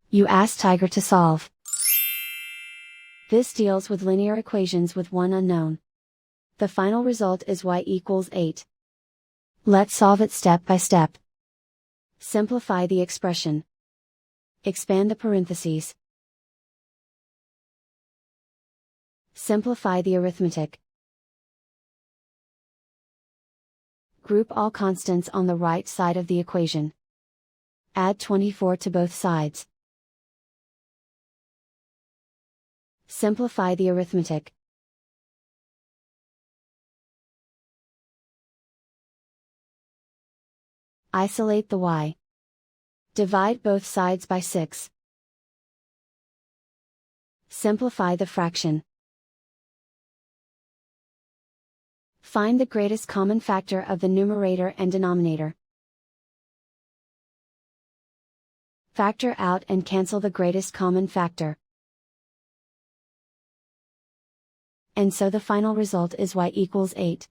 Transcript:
You ask Tiger to solve. This deals with linear equations with one unknown. The final result is y equals 8. Let's solve it step by step. Simplify the expression. Expand the parentheses. Simplify the arithmetic. Group all constants on the right side of the equation. Add 24 to both sides. Simplify the arithmetic. Isolate the y. Divide both sides by 6. Simplify the fraction. Find the greatest common factor of the numerator and denominator. Factor out and cancel the greatest common factor. And so the final result is y equals 8.